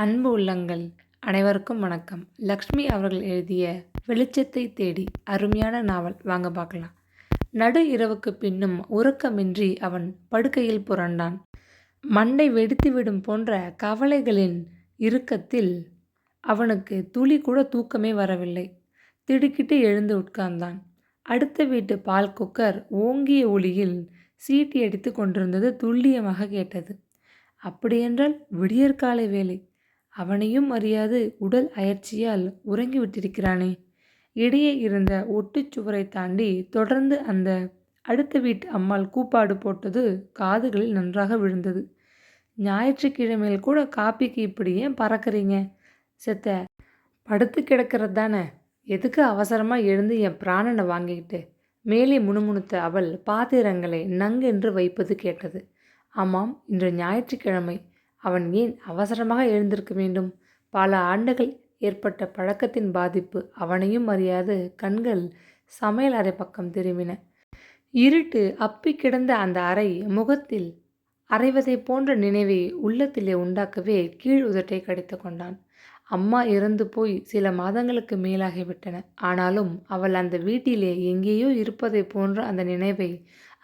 அன்பு உள்ளங்கள் அனைவருக்கும் வணக்கம். லக்ஷ்மி அவர்கள் எழுதிய வெளிச்சத்தை தேடி அருமையான நாவல் வாங்க பார்க்கலாம். நடு இரவுக்கு பின்னும் உறக்கமின்றி அவன் படுக்கையில் புரண்டான். மண்டை வெடித்துவிடும் போன்ற கவலைகளின் இறுக்கத்தில் அவனுக்கு துளி கூட தூக்கமே வரவில்லை. திடுக்கிட்டு எழுந்து உட்கார்ந்தான். அடுத்த வீட்டு பால் குக்கர் ஓங்கிய ஒளியில் சீட்டி அடித்து கொண்டிருந்தது துல்லியமாக கேட்டது. அப்படியென்றால் விடியற்காலை வேலை. அவனையும் அறியாது உடல் அயற்சியால் உறங்கிவிட்டிருக்கிறானே. இடையே இருந்த ஒட்டுச் சுவரை தாண்டி தொடர்ந்து அந்த அடுத்த வீட்டு அம்மாள் கூப்பாடு போட்டது காதுகளில் நன்றாக விழுந்தது. ஞாயிற்றுக்கிழமையில் கூட காப்பிக்கு இப்படி ஏன் பறக்கிறீங்க? செத்த படுத்து கிடக்கிறது தானே, எதுக்கு அவசரமாக எழுந்து என் பிராணனை வாங்கிக்கிட்டு? மேலே முணுமுணுத்த அவள் பாத்திரங்களை நங்கென்று வைப்பது கேட்டது. ஆமாம், இன்று ஞாயிற்றுக்கிழமை. அவன் ஏன் அவசரமாக எழுந்திருக்க வேண்டும்? பல ஆண்டுகள் ஏற்பட்ட பழக்கத்தின் பாதிப்பு. அவனையும் அறியாது கண்கள் சமையல் அறை பக்கம் திரும்பின. இருட்டு அப்பி கிடந்த அந்த அறை முகத்தில் அறைவதை போன்ற நினைவை உள்ளத்திலே உண்டாக்கவே கீழ் உதட்டை கடித்து கொண்டான். அம்மா இறந்து போய் சில மாதங்களுக்கு மேலாகிவிட்டன. ஆனாலும் அவள் அந்த வீட்டிலே எங்கேயோ இருப்பதை போன்ற அந்த நினைவை,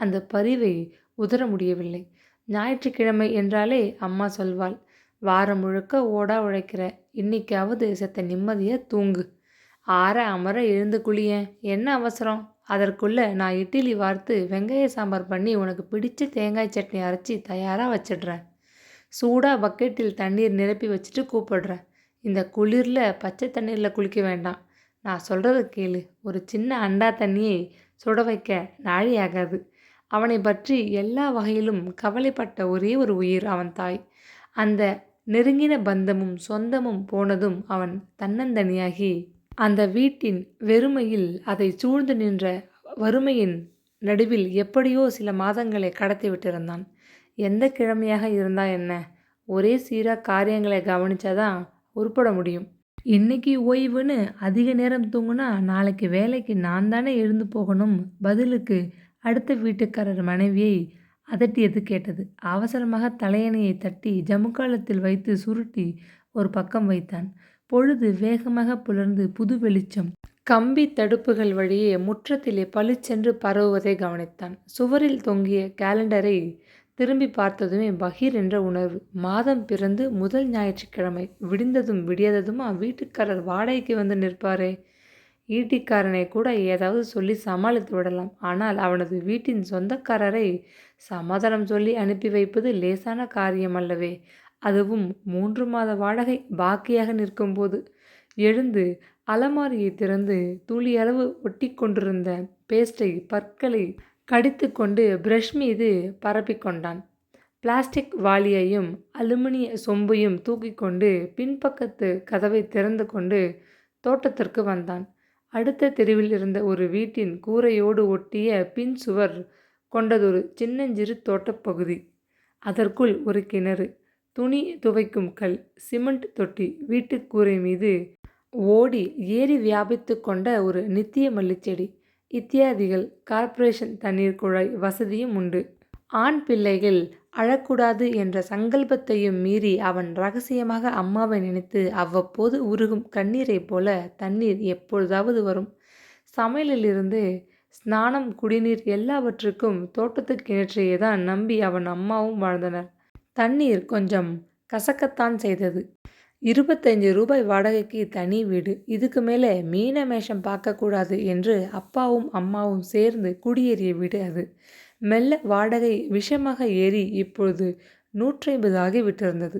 அந்த பரிவை உதற முடியவில்லை. ஞாயிற்றுக்கிழமை என்றாலே அம்மா சொல்வாள், வாரம் முழுக்க ஓடா உழைக்கிற, இன்னைக்காவது செத்த நிம்மதியாக தூங்கு, ஆற அமர எழுந்து குளியேன், என்ன அவசரம்? அதற்குள்ள நான் இட்லி வார்த்து வெங்காய சாம்பார் பண்ணி உனக்கு பிடிச்ச தேங்காய் சட்னி அரைச்சி தயாராக வச்சிடுறேன். சூடாக பக்கெட்டில் தண்ணீர் நிரப்பி வச்சுட்டு கூப்பிடுறேன். இந்த குளிரில் பச்சை தண்ணீரில் குளிக்க வேண்டாம். நான் சொல்கிறத கேளு. ஒரு சின்ன அண்டா தண்ணியை சுட வைக்க நாழி ஆகாது. அவனை பற்றி எல்லா வகையிலும் கவலைப்பட்ட ஒரே ஒரு உயிர் அவன் தாய். அந்த நெருங்கின பந்தமும் சொந்தமும் போனதும் அவன் தன்னந்தனியாகி அந்த வீட்டின் வெறுமையில், அதை சூழ்ந்து நின்ற வறுமையின் நடுவில் எப்படியோ சில மாதங்களை கடத்தி விட்டிருந்தான். எந்த கிழமையாக இருந்தா என்ன, ஒரே சீராக காரியங்களை கவனிச்சாதான் உருப்பட முடியும். இன்னைக்கு ஓய்வுன்னு அதிக நேரம் தூங்குனா நாளைக்கு வேலைக்கு நான் தானே எழுந்து போகணும். பதிலுக்கு அடுத்த வீட்டுக்காரர் மனைவியை அதட்டியது கேட்டது. அவசரமாக தலையணையை தட்டி ஜமுக்காலத்தில் வைத்து சுருட்டி ஒரு பக்கம் வைத்தான். பொழுது வேகமாக புலர்ந்து புது வெளிச்சம் கம்பி தடுப்புகள் வழியே முற்றத்திலே பளிச்சென்று பரவுவதை கவனித்தான். சுவரில் தொங்கிய கேலண்டரை திரும்பி பார்த்ததுமே பகீர் என்ற உணர்வு. மாதம் பிறந்து முதல் ஞாயிற்றுக்கிழமை. விடிந்ததும் விடியாததுமா வீட்டுக்காரர் வாடகைக்கு வந்து நிற்பாரே. ஈட்டிக்காரனை கூட ஏதாவது சொல்லி சமாளித்து விடலாம். ஆனால் அவனது வீட்டின் சொந்தக்காரரை சமாதானம் சொல்லி அனுப்பி வைப்பது லேசான காரியம் அல்லவே. அதுவும் 3 மாத வாடகை பாக்கியாக நிற்கும்போது. எழுந்து அலமாரியை திறந்து துளியளவு ஒட்டி கொண்டிருந்த பேஸ்டை பற்களை கடித்து கொண்டு பிரஷ் மீது பரப்பிக்கொண்டான். பிளாஸ்டிக் வாளியையும் அலுமினிய சொம்பையும் தூக்கி கொண்டு பின்பக்கத்து கதவை திறந்து கொண்டு தோட்டத்திற்கு வந்தான். அடுத்த தெருவில் இருந்த ஒரு வீட்டின் கூரையோடு ஒட்டிய பின் சுவர் கொண்டதொரு சின்னஞ்சிறு தோட்டப்பகுதி. அதற்குள் ஒரு கிணறு, துணி துவைக்கும் கல், சிமெண்ட் தொட்டி, வீட்டுக்கூரை மீது ஓடி ஏறி வியாபித்து கொண்ட ஒரு நித்திய மல்லிச்செடி இத்தியாதிகள். கார்ப்பரேஷன் தண்ணீர் குழாய் வசதியும் உண்டு. ஆண் பிள்ளைகள் அழக்கூடாது என்ற சங்கல்பத்தையும் மீறி அவன் ரகசியமாக அம்மாவை நினைத்து அவ்வப்போது உருகும் கண்ணீரை போல தண்ணீர் எப்பொழுதாவது வரும். சமையலிலிருந்து ஸ்நானம், குடிநீர் எல்லாவற்றுக்கும் தோட்டத்து கிணற்றையே தான் நம்பி அவன் அம்மாவும் வாழ்ந்தனர். தண்ணீர் கொஞ்சம் கசக்கத்தான் செய்தது. 25 ரூபாய் வாடகைக்கு தனி வீடு. இதுக்கு மேலே மீனமேஷம் பார்க்கக்கூடாது என்று அப்பாவும் அம்மாவும் சேர்ந்து குடியேறிய வீடு அது. மெல்ல வாடகை விஷமாக ஏறி இப்பொழுது 150 ஆகிவிட்டிருந்தது.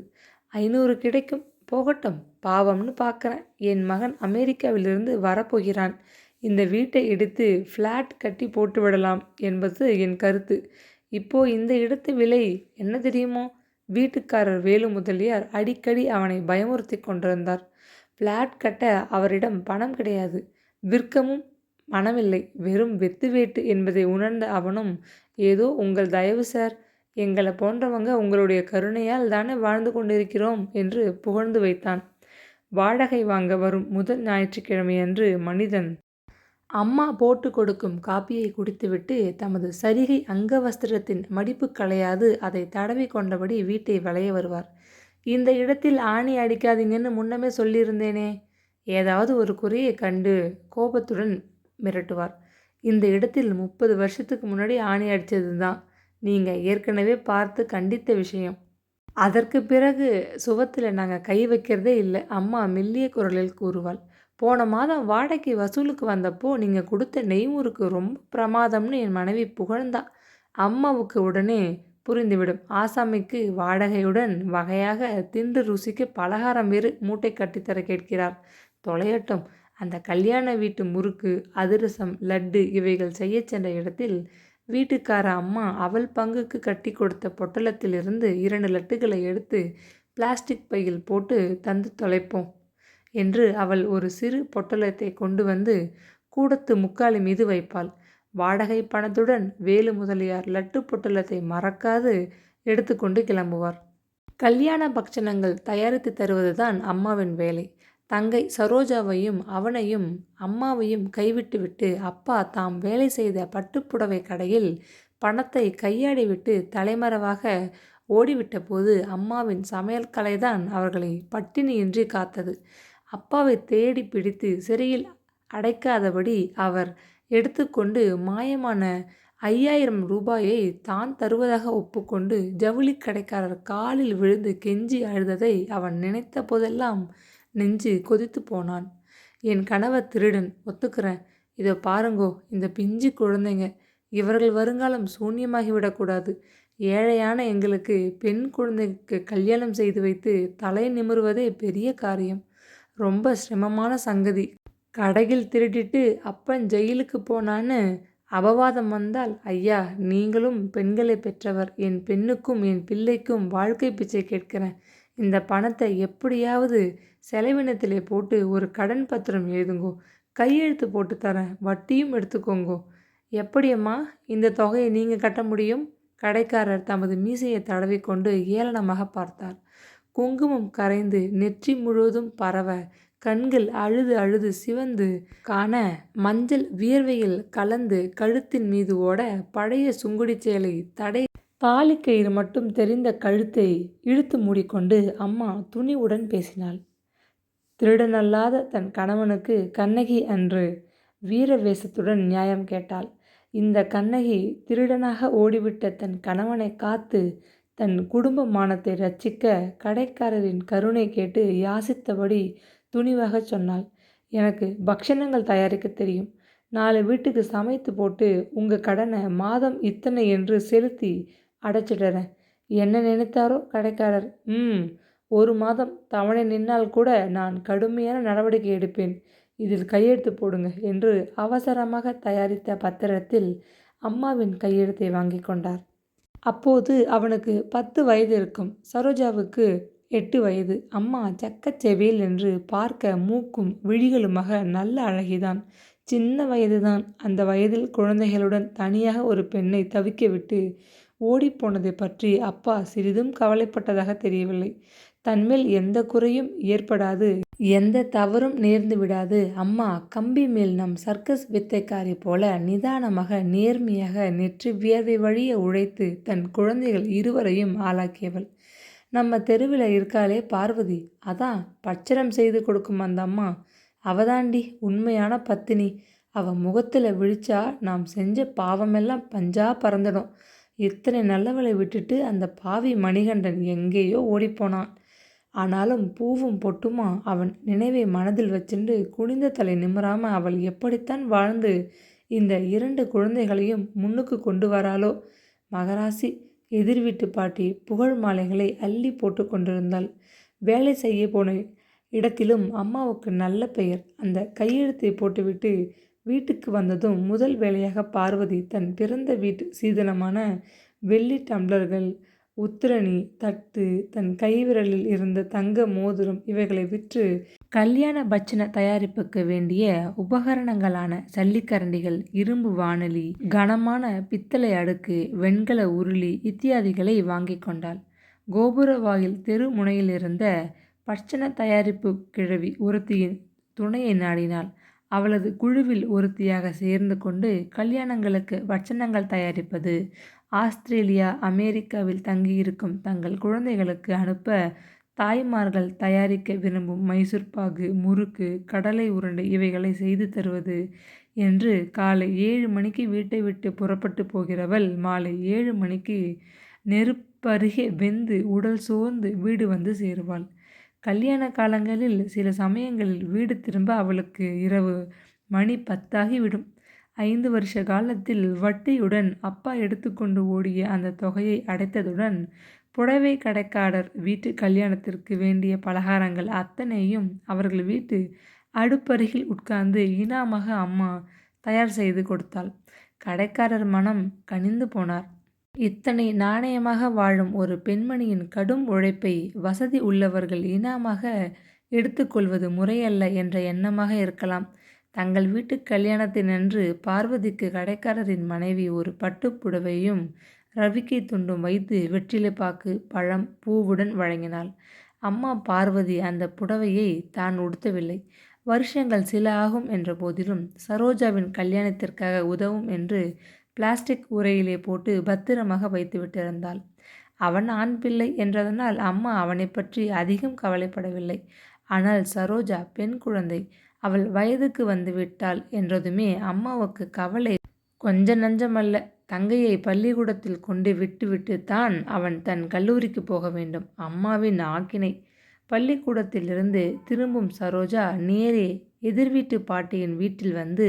500 கிடைக்கும், போகட்டும், பாவம்னு பார்க்குறேன். என் மகன் அமெரிக்காவிலிருந்து வரப்போகிறான். இந்த வீட்டை இடித்து ஃப்ளாட் கட்டி போட்டு விடலாம் என்பது என் கருத்து. இப்போ இந்த இடத்து விலை என்ன தெரியுமோ? வீட்டுக்காரர் வேலு முதலியார் அடிக்கடி அவனை பயமுறுத்தி கொண்டிருந்தார். ஃப்ளாட் கட்ட அவரிடம் பணம் கிடையாது, விற்கவும் மனமில்லை, வெறும் வெத்து வேட்டு என்பதை உணர்ந்த அவனும், ஏதோ உங்கள் தயவு சார், எங்களை போன்றவங்க உங்களுடைய கருணையால் தானே வாழ்ந்து கொண்டிருக்கிறோம் என்று புகழ்ந்து வைத்தான். வாடகை வாங்க வரும் முதல் ஞாயிற்றுக்கிழமையன்று மனிதன் அம்மா போட்டு கொடுக்கும் காப்பியை குடித்துவிட்டு தமது சரிகை அங்கவஸ்திரத்தின் மடிப்பு களையாது அதை தடவி கொண்டபடி வீட்டை வளைய வருவார். இந்த இடத்தில் ஆணி அடிக்காதீங்கன்னு முன்னமே சொல்லியிருந்தேனே. ஏதாவது ஒரு குறையை கண்டு கோபத்துடன் மிரட்டுவார். இந்த இடத்தில் 30 வருஷத்துக்கு முன்னாடி ஆணி அடித்தது தான். நீங்கள் ஏற்கனவே பார்த்து கண்டித்த விஷயம். அதற்கு பிறகு சுவத்தில் நாங்கள் கை வைக்கிறதே இல்லை, அம்மா மெல்லிய குரலில் கூறுவாள். போன மாதம் வாடகை வசூலுக்கு வந்தப்போ நீங்கள் கொடுத்த நெய்முறுக்கு ரொம்ப பிரமாதம்னு என் மனைவி புகழ்ந்தா. அம்மாவுக்கு உடனே புரிந்துவிடும். ஆசாமிக்கு வாடகையுடன் வகையாக தின்று ருசிக்க பலகாரம் வேறு மூட்டை கட்டித்தர கேட்கிறார். தொலையட்டும். அந்த கல்யாண வீட்டு முறுக்கு, அதிரசம், லட்டு இவைகள் செய்ய சென்ற இடத்தில் வீட்டுக்கார அம்மா அவள் பங்குக்கு கட்டி கொடுத்த பொட்டலத்திலிருந்து 2 லட்டுகளை எடுத்து பிளாஸ்டிக் பையில் போட்டு தந்து தொலைப்போம் என்று அவள் ஒரு சிறு பொட்டலத்தை கொண்டு வந்து கூடத்து முக்காலி மீது வைப்பாள். வாடகை பணத்துடன் வேலு முதலியார் லட்டு பொட்டலத்தை மறக்காது எடுத்துக்கொண்டு கிளம்புவார். கல்யாண பக்ஷணங்கள் தயாரித்து தருவதுதான் அம்மாவின் வேலை. தங்கை சரோஜாவையும் அவனையும் அம்மாவையும் கைவிட்டுவிட்டு அப்பா தாம் வேலை செய்த பட்டுப்புடவை கடையில் பணத்தை கையாடிவிட்டு தலைமறைவாக ஓடிவிட்ட போது அம்மாவின் சமையல் கலைதான் அவர்களை பட்டினியின்றி காத்தது. அப்பாவை தேடி பிடித்து சிறையில் அடைக்காதபடி அவர் எடுத்துக்கொண்டு மாயமான 5000 ரூபாயை தான் தருவதாக ஒப்புக்கொண்டு ஜவுளி கடைக்காரர் காலில் விழுந்து கெஞ்சி அழுததை அவன் நினைத்த போதெல்லாம் நெஞ்சு கொதித்து போனான். என் கணவர் திருடன், ஒத்துக்கிறேன். இதோ பாருங்கோ, இந்த பிஞ்சு குழந்தைங்க, இவர்கள் வருங்காலம் சூன்யமாகிவிடக்கூடாது. ஏழையான எங்களுக்கு பெண் குழந்தைக்கு கல்யாணம் செய்து வைத்து தலை நிமிருவதே பெரிய காரியம். ரொம்ப சிரமமான சங்கதி. கடையில் திருடிட்டு அப்பன் ஜெயிலுக்கு போனான்னு அபவாதம் வந்தால், ஐயா நீங்களும் பெண்களை பெற்றவர், என் பெண்ணுக்கும் என் பிள்ளைக்கும் வாழ்க்கை பிச்சை கேட்கிறேன். இந்த பணத்தை எப்படியாவது செலவினத்திலே போட்டு ஒரு கடன் பத்திரம் எழுதுங்கோ, கையெழுத்து போட்டு தரேன், வட்டியும் எடுத்துக்கோங்கோ. எப்படியம்மா இந்த தொகையை நீங்கள் கட்ட முடியும்? கடைக்காரர் தமது மீசையை தடவிக்கொண்டு ஏளனமாக பார்த்தார். குங்குமம் கரைந்து நெற்றி முழுவதும் பரவ, கண்கள் அழுது அழுது சிவந்து காண, மஞ்சள் வியர்வையில் கலந்து கழுத்தின் மீது ஓட, பழைய சுங்குடி சேலை தாலிக்கயிறு மட்டும் தெரிந்த கழுத்தை இழுத்து மூடிக்கொண்டு அம்மா துணிவுடன் பேசினாள். திருடனல்லாத தன் கணவனுக்கு கண்ணகி அன்று வீர வேஷத்துடன் நியாயம் கேட்டாள். இந்த கண்ணகி திருடனாக ஓடிவிட்ட தன் கணவனை காத்து தன் குடும்ப மானத்தை ரட்சிக்க கடைக்காரரின் கருணை கேட்டு யாசித்தபடி துணிவாக சொன்னாள். எனக்கு பக்ஷணங்கள் தயாரிக்க தெரியும். 4 வீட்டுக்கு சமைத்து போட்டு உங்கள் கடனை மாதம் இத்தனை என்று செலுத்தி அடைச்சிடுறேன். என்ன நினைத்தாரோ கடைக்காரர். 1 மாதம் தவணை நின்னால் கூட நான் கடுமையான நடவடிக்கை எடுப்பேன். இதில் கையெழுத்து போடுங்க என்று அவசரமாக தயாரித்த பத்திரத்தில் அம்மாவின் கையெழுத்தை வாங்கி கொண்டார். அப்போது அவனுக்கு 10 வயது இருக்கும். சரோஜாவுக்கு 8 வயது. அம்மா செக்கச்செவேல் என்று பார்க்க மூக்கும் விழிகளுமாக நல்ல அழகிதான். சின்ன வயதுதான். அந்த வயதில் குழந்தைகளுடன் தனியாக ஒரு பெண்ணை தவிக்க விட்டு ஓடிப்போனதை பற்றி அப்பா சிறிதும் கவலைப்பட்டதாக தெரியவில்லை. தன்மேல் எந்த குறையும் ஏற்படாது, எந்த தவறும் நேர்ந்து விடாது. அம்மா கம்பி மேல் நம் சர்க்கஸ் வித்தைக்காரி போல நிதானமாக நேர்மையாக நெற்றி வியர்வை வழிய உழைத்து தன் குழந்தைகள் இருவரையும் ஆளாக்கியவள். நம்ம தெருவில் இருக்காளே பார்வதி, அதான் பச்சரம் செய்து கொடுக்கும் அந்த அம்மா, அவதாண்டி உண்மையான பத்தினி. அவ முகத்தில் விழிச்சா நாம் செஞ்ச பாவமெல்லாம் பஞ்சா பறந்துடும். இத்தனை நல்லவளை விட்டுட்டு அந்த பாவி மணிகண்டன் எங்கேயோ ஓடிப்போனான். ஆனாலும் பூவும் பொட்டுமா அவன் நினைவை மனதில் வச்சுண்டு குனிந்த தலை நிமிராம அவள் எப்படித்தான் வாழ்ந்து இந்த 2 குழந்தைகளையும் முன்னுக்கு கொண்டு வராளோ. மகராசி. எதிர் வீட்டு பாட்டி புகழ் மாலைகளை அள்ளி போட்டு கொண்டிருந்தாள். வேலை செய்ய போன இடத்திலும் அம்மாவுக்கு நல்ல பெயர். அந்த கையெழுத்தை போட்டுவிட்டு வீட்டுக்கு வந்ததும் முதல் வேலையாக பார்வதி தன் பிறந்த வீட்டு சீதனமான வெள்ளி டம்ளர்கள், உத்திரணி, தட்டு, தன் கைவிரலில் இருந்த தங்க மோதிரம் இவைகளை விற்று கல்யாண பட்சண தயாரிப்புக்கு வேண்டிய உபகரணங்களான சல்லிக்கரண்டிகள், இரும்பு வாணலி, கனமான பித்தளை அடுக்கு, வெண்கல உருளி இத்தியாதிகளை வாங்கி கொண்டாள். கோபுர வாயில் தெரு முனையில் இருந்த பட்சண தயாரிப்பு கிழவி ஒருத்தியின் துணையை நாடினாள். அவளது குழுவில் ஒருத்தியாக சேர்ந்து கொண்டு கல்யாணங்களுக்கு பட்சணங்கள் தயாரிப்பது, ஆஸ்திரேலியா, அமெரிக்காவில் தங்கியிருக்கும் தங்கள் குழந்தைகளுக்கு அனுப்ப தாய்மார்கள் தயாரிக்க விரும்பும் மைசூர் பாகு, முறுக்கு, கடலை உருண்டை இவைகளை செய்து தருவது என்று காலை 7 மணிக்கு வீட்டை விட்டு புறப்பட்டு போகிறவள் மாலை 7 மணிக்கு நெருப்பருகே வெந்து உடல் சோர்ந்து வீடு வந்து சேருவாள். கல்யாண காலங்களில் சில சமயங்களில் வீடு திரும்ப அவளுக்கு இரவு மணி 10 விடும். 5 வருஷ காலத்தில் வட்டியுடன் அப்பா எடுத்துக்கொண்டு ஓடிய அந்த தொகையை அடைத்ததுடன் புடவை கடைக்காரர் வீட்டு கல்யாணத்திற்கு வேண்டிய பலகாரங்கள் அத்தனையும் அவர்கள் வீட்டு அடுப்பருகில் உட்கார்ந்து இனாமாக அம்மா தயார் செய்து கொடுத்தாள். கடைக்காரர் மனம் கனிந்து போனார். இத்தனை நாணயமாக வாழும் ஒரு பெண்மணியின் கடும் உழைப்பை வசதி உள்ளவர்கள் இனாமாக எடுத்துக்கொள்வது முறையல்ல என்ற எண்ணமாக இருக்கலாம். தங்கள் வீட்டு கல்யாணத்தினன்று பார்வதிக்கு கடைக்காரரின் மனைவி ஒரு பட்டுப் புடவையும் ரவிக்கை துண்டும் வைத்து வெற்றிலைப்பாக்கு, பழம், பூவுடன் வழங்கினாள். அம்மா பார்வதி அந்த புடவையை தான் உடுத்தவில்லை. வருஷங்கள் சில ஆகும் என்ற போதிலும் சரோஜாவின் கல்யாணத்திற்காக உதவும் என்று பிளாஸ்டிக் உறையிலே போட்டு பத்திரமாக வைத்து விட்டிருந்தாள். அவன் ஆண் பிள்ளை என்றதனால் அம்மா அவனை பற்றி அதிகம் கவலைப்படவில்லை. ஆனால் சரோஜா பெண் குழந்தை, அவள் வயதுக்கு வந்து விட்டாள் என்றதுமே அம்மாவுக்கு கவலை கொஞ்ச நஞ்சமல்ல. தங்கையை பள்ளிக்கூடத்தில் கொண்டு விட்டுவிட்டு தான் அவன் தன் கல்லூரிக்கு போக வேண்டும். அம்மாவின் ஆக்கினை. பள்ளிக்கூடத்திலிருந்து திரும்பும் சரோஜா நேரே எதிர்வீட்டு பாட்டியின் வீட்டில் வந்து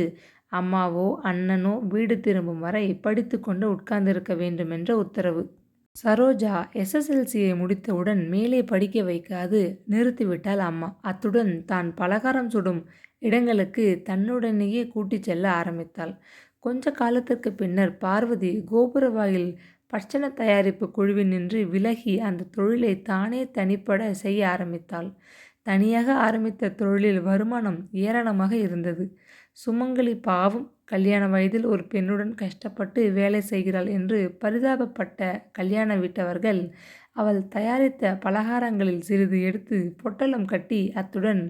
அம்மாவோ அண்ணனோ வீடு திரும்பும் வரை படித்து கொண்டு உட்கார்ந்திருக்க வேண்டுமென்ற உத்தரவு. சரோஜா எஸ்எஸ்எல்சியை முடித்தவுடன் மேலே படிக்க வைக்காது நிறுத்திவிட்டாள் அம்மா. அத்துடன் தான் பலகாரம் சுடும் இடங்களுக்கு தன்னுடனேயே கூட்டிச் செல்ல ஆரம்பித்தாள். கொஞ்ச காலத்திற்கு பின்னர் பார்வதி கோபுரவாயில் பட்சண தயாரிப்பு குழுவினின்று விலகி அந்த தொழிலை தானே தனிப்பட செய்ய ஆரம்பித்தாள். தனியாக ஆரம்பித்த தொழிலில் வருமானம் ஏராளமாக இருந்தது. சுமங்கலி பாவம், கல்யாண வயதில் ஒரு பெண்ணுடன் கஷ்டப்பட்டு வேலை செய்கிறாள் என்று பரிதாபப்பட்ட கல்யாண வீட்டவர்கள் அவள் தயாரித்த பலகாரங்களில் சிறிது எடுத்து பொட்டலம் கட்டி அத்துடன்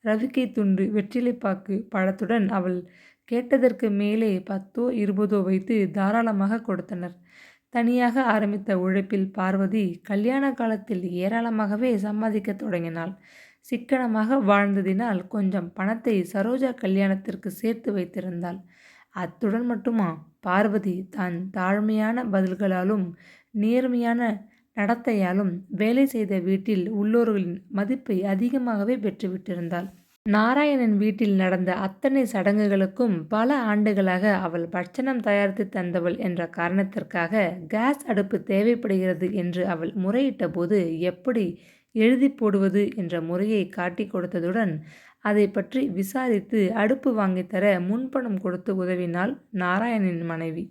ரவிக்கை துண்டு, வெற்றிலைப்பாக்கு, பழத்துடன் அவள் கேட்டதற்கு மேலே 10ஓ 20ஓ வைத்து தாராளமாக கொடுத்தனர். தனியாக ஆரம்பித்த உழைப்பில் பார்வதி கல்யாண காலத்தில் ஏராளமாகவே சம்பாதிக்க தொடங்கினாள். சிக்கனமாக வாழ்ந்ததினால் கொஞ்சம் பணத்தை சரோஜா கல்யாணத்திற்கு சேர்த்து வைத்திருந்தாள். அத்துடன் மட்டுமா, பார்வதி தான் தாழ்மையான பதில்களாலும் நேர்மையான நடத்தையாலும் வேலை செய்த வீட்டில் உள்ளோர்களின் மதிப்பை அதிகமாகவே பெற்றுவிட்டிருந்தாள். நாராயணன் வீட்டில் நடந்த அத்தனை சடங்குகளுக்கும் பல ஆண்டுகளாக அவள் பட்சணம் தயாரித்து தந்தவள் என்ற காரணத்திற்காக கேஸ் அடுப்பு தேவைப்படுகிறது என்று அவள் முறையிட்ட போது எப்படி எழுதி போடுவது என்ற முறையை காட்டி கொடுத்ததுடன் அதை பற்றி விசாரித்து அடுப்பு வாங்கித்தர முன்பணம் கொடுத்து உதவினாள் நாராயணனின் மனைவி.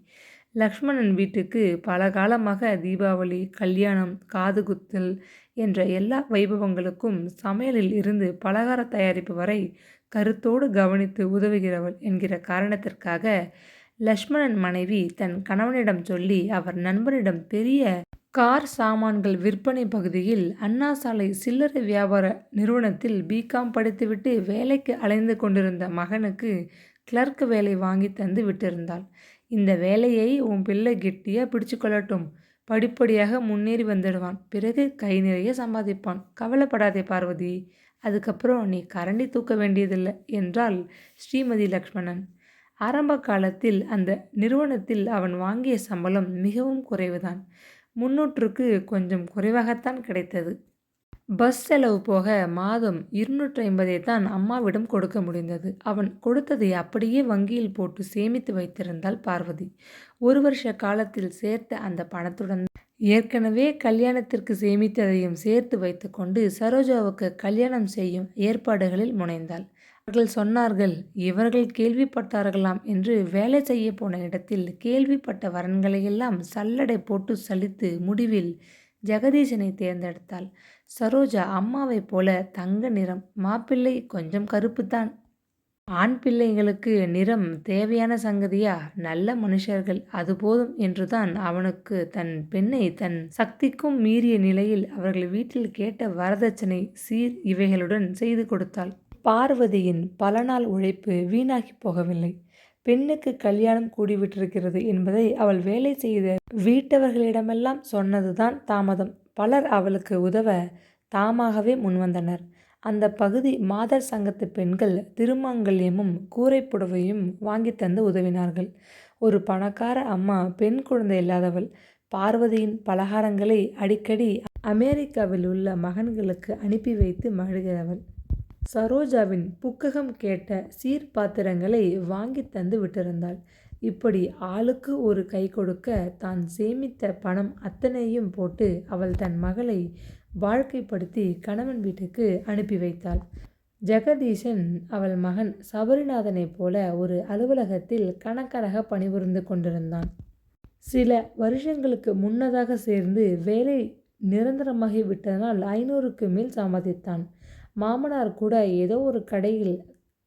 லக்ஷ்மணன் வீட்டுக்கு பல காலமாக தீபாவளி, கல்யாணம், காதுகுத்தல் என்ற எல்லா வைபவங்களுக்கும் சமையலில் இருந்து பலகார தயாரிப்பு வரை கருத்தோடு கவனித்து உதவுகிறவள் என்கிற காரணத்திற்காக லக்ஷ்மணன் மனைவி தன் கணவனிடம் சொல்லி அவர் நண்பனிடம் பெரிய கார் சாமான்கள் விற்பனை பகுதியில் அண்ணா சாலை சில்லறை வியாபார நிறுவனத்தில் பிகாம் படித்துவிட்டு வேலைக்கு அலைந்து கொண்டிருந்த மகனுக்கு கிளர்க் வேலை வாங்கி தந்து விட்டிருந்தாள். இந்த வேலையை உன் பிள்ளை கெட்டியாக பிடிச்சு கொள்ளட்டும், படிப்படியாக முன்னேறி வந்துடுவான், பிறகு கை நிறைய சம்பாதிப்பான், கவலைப்படாதே பார்வதி, அதுக்கப்புறம் நீ கரண்டி தூக்க வேண்டியதில்லை என்றாள் ஸ்ரீமதி லக்ஷ்மணன். ஆரம்ப காலத்தில் அந்த நிறுவனத்தில் அவன் வாங்கிய சம்பளம் மிகவும் குறைவுதான். 300க்கு கொஞ்சம் குறைவாகத்தான் கிடைத்தது. பஸ் செலவு போக மாதம் 250 தான் அம்மாவிடம் கொடுக்க முடிந்தது. அவன் கொடுத்ததை அப்படியே வங்கியில் போட்டு சேமித்து வைத்திருந்தாள் பார்வதி. 1 வருஷ காலத்தில் சேர்த்த அந்த பணத்துடன் ஏற்கனவே கல்யாணத்திற்கு சேமித்ததையும் சேர்த்து வைத்துக்கொண்டு சரோஜாவுக்கு கல்யாணம் செய்யும் ஏற்பாடுகளில் முனைந்தாள். அவர்கள் சொன்னார்கள், இவர்கள் கேள்விப்பட்டார்களாம் என்று வேலை செய்ய போன இடத்தில் கேள்விப்பட்ட வரன்களையெல்லாம் சல்லடை போட்டு சலித்து முடிவில் ஜெகதீசனை தேர்ந்தெடுத்தாள். சரோஜா அம்மாவை போல தங்க நிறம், மாப்பிள்ளை கொஞ்சம் கருப்புத்தான். ஆண் பிள்ளைங்களுக்கு நிறம் தேவையான சங்கதியா? நல்ல மனுஷர்கள், அது போதும் என்றுதான் அவனுக்கு தன் பெண்ணை தன் சக்திக்கும் மீறிய நிலையில் அவர்கள் வீட்டில் கேட்ட வரதட்சணை, சீர் இவைகளுடன் செய்து கொடுத்தாள். பார்வதியின் பல நாள் உழைப்பு வீணாகி போகவில்லை. பெண்ணுக்கு கல்யாணம் கூடிவிட்டிருக்கிறது என்பதை அவள் வேலை செய்த வீட்டவர்களிடமெல்லாம் சொன்னதுதான் தாமதம். பலர் அவளுக்கு உதவ தாமாகவே முன்வந்தனர். அந்த பகுதி மாதர் சங்கத்து பெண்கள் திருமாங்கல்யமும் கூரைப்புடவையும் வாங்கித் தந்து உதவினார்கள். ஒரு பணக்கார அம்மா பெண் குழந்தை இல்லாதவள். பார்வதியின் பலகாரங்களை அடிக்கடி அமெரிக்காவில் உள்ள மகன்களுக்கு அனுப்பி வைத்து மகிழ்கிறவள். சரோஜாவின் புக்ககம் கேட்ட சீர்பாத்திரங்களை வாங்கித் தந்து விட்டிருந்தாள். இப்படி ஆளுக்கு ஒரு கை கொடுக்க தான் சேமித்த பணம் அத்தனையும் போட்டு அவள் தன் மகளை வாழ்க்கைப்படுத்தி கணவன் வீட்டுக்கு அனுப்பி வைத்தாள். ஜெகதீசன் அவள் மகன் சபரிநாதனைப் போல ஒரு அலுவலகத்தில் கணக்கராக பணிபுரிந்து கொண்டிருந்தான். சில வருஷங்களுக்கு முன்னதாக சேர்ந்து வேலை நிரந்தரமாகி விட்டதனால் 500க்கு மேல் சம்பாதித்தான். மாமனார் கூட ஏதோ ஒரு கடையில்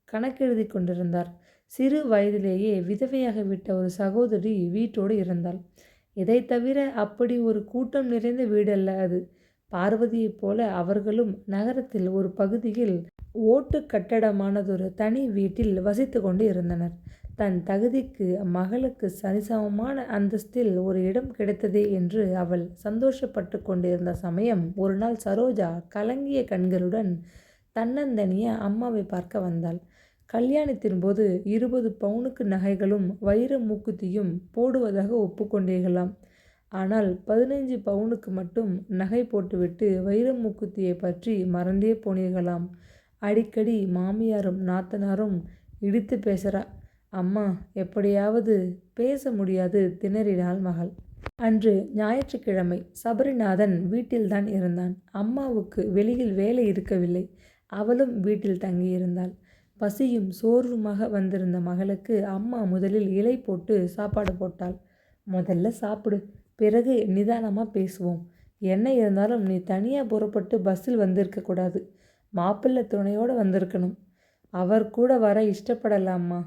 கணக்கெழுதி கொண்டிருந்தார். சிறு வயதிலேயே விதவையாக விட்ட ஒரு சகோதரி வீட்டோடு இருந்தாள். இதை தவிர அப்படி ஒரு கூட்டம் நிறைந்த வீடல்ல அது. பார்வதியைப் போல அவர்களும் நகரத்தில் ஒரு பகுதியில் ஓட்டு கட்டடமானதொரு தனி வீட்டில் வசித்து கொண்டு இருந்தனர். தன் தகுதிக்கு மகளுக்கு சரிசமமான அந்தஸ்தில் ஒரு இடம் கிடைத்ததே என்று அவள் சந்தோஷப்பட்டு கொண்டிருந்த சமயம் ஒரு நாள் சரோஜா கலங்கிய கண்களுடன் தன்னந்தனிய அம்மாவை பார்க்க வந்தாள். கல்யாணத்தின் போது 20 பவுனுக்கு நகைகளும் வைர மூக்குத்தியும் போடுவதாக ஒப்புக்கொண்டீர்களாம். ஆனால் 15 பவுனுக்கு மட்டும் நகை போட்டுவிட்டு வைர மூக்குத்தியை பற்றி மறந்தே போனீர்களாம். அடிக்கடி மாமியாரும் நாத்தனாரும் இடித்து பேசுறா. அம்மா எப்படியாவது பேச முடியாது திணறினாள் மகள். அன்று ஞாயிற்றுக்கிழமை. சபரிநாதன் வீட்டில்தான் இருந்தான். அம்மாவுக்கு வெளியில் வேலை இருக்கவில்லை. அவளும் வீட்டில் தங்கியிருந்தாள். பசியும் சோர்வுமாக வந்திருந்த மகளுக்கு அம்மா முதலில் இலை போட்டு சாப்பாடு போட்டாள். முதல்ல சாப்பிடு, பிறகு நிதானமாக பேசுவோம். என்ன இருந்தாலும் நீ தனியாக புறப்பட்டு பஸ்ஸில் வந்திருக்கக்கூடாது. மாப்பிள்ளை துணையோடு வந்திருக்கணும். அவர் கூட வர இஷ்டப்படலாமா?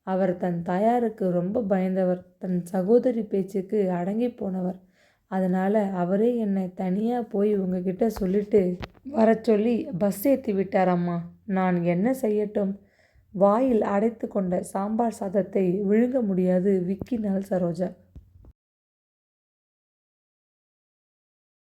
அவர் தன் தாயாருக்கு ரொம்ப பயந்தவர். தன் சகோதரி பேச்சுக்கு அடங்கி போனவர். அதனால் அவரே என்னை தனியாக போய் உங்ககிட்ட சொல்லிட்டு வர சொல்லி பஸ் ஏற்றி விட்டாரம்மா. நான் என்ன செய்யட்டும்? வாயில் அடைத்து கொண்ட சாம்பார் சாதத்தை விழுங்க முடியாது விக்கினாள் சரோஜா.